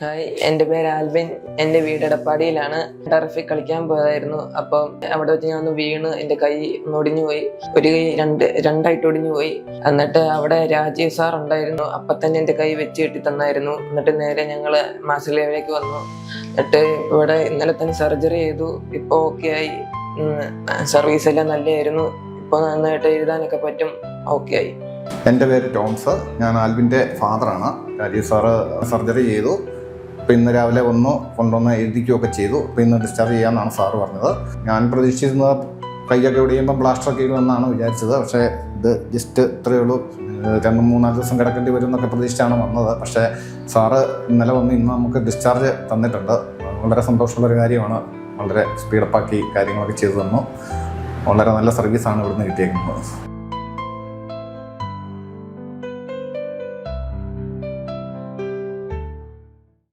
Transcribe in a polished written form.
Hi, എൻ്റെ പേര് Alvin. എൻ്റെ വീട് എടപ്പാടിയിലാണ്. ടർഫിൽ കളിക്കാൻ പോയതായിരുന്നു. അപ്പം അവിടെ വെച്ച് ഞാൻ ഒന്ന് വീണ് എൻ്റെ കൈ ഒടിഞ്ഞു പോയി. ഒരു കൈ രണ്ടായിട്ട് ഒടിഞ്ഞു പോയി. എന്നിട്ട് അവിടെ രാജീവ് സാർ ഉണ്ടായിരുന്നു. അപ്പം തന്നെ എൻ്റെ കൈ വെച്ച് കെട്ടി തന്നായിരുന്നു. എന്നിട്ട് നേരെ ഞങ്ങൾ മാസിലേവിലേക്ക് വന്നു. എന്നിട്ട് ഇവിടെ ഇന്നലെ തന്നെ സർജറി ചെയ്തു. ഇപ്പോൾ ഓക്കെ ആയി. സർവീസ് എല്ലാം നല്ലതായിരുന്നു. ഇപ്പോൾ നന്നായിട്ട് എഴുതാനൊക്കെ പറ്റും. ഓക്കെ ആയി. എൻ്റെ പേര് ടോംസ്. ഞാൻ ആൽവിൻ്റെ ഫാദറാണ്. രാജീവ് സാറ് സർജറി ചെയ്തു. അപ്പോൾ ഇന്ന് രാവിലെ കൊണ്ടുവന്ന് എഴുതിക്കുകയൊക്കെ ചെയ്തു. അപ്പോൾ ഇന്ന് ഡിസ്ചാർജ് ചെയ്യാമെന്നാണ് സാറ് പറഞ്ഞത്. ഞാൻ പ്രതീക്ഷിച്ചിരുന്നത് കൈയൊക്കെ ഒടിയുമ്പോൾ ബ്ലാസ്റ്ററൊക്കെ ഇടുമെന്നാണ് വിചാരിച്ചത്. പക്ഷേ ഇത് ജസ്റ്റ് ഇത്രയേ ഉള്ളൂ. 2-3 ദിവസം കിടക്കേണ്ടി വരും എന്നൊക്കെ പ്രതീക്ഷിച്ചാണ് വന്നത്. പക്ഷേ സാറ് ഇന്നലെ വന്ന് ഇന്ന് നമുക്ക് ഡിസ്ചാർജ് തന്നിട്ടുണ്ട്. വളരെ സന്തോഷമുള്ളൊരു കാര്യമാണ്. വളരെ സ്പീഡപ്പാക്കി കാര്യങ്ങളൊക്കെ ചെയ്തു തന്നു. വളരെ നല്ല സർവീസാണ് ഇവിടുന്ന് കിട്ടിയേക്കുന്നത്.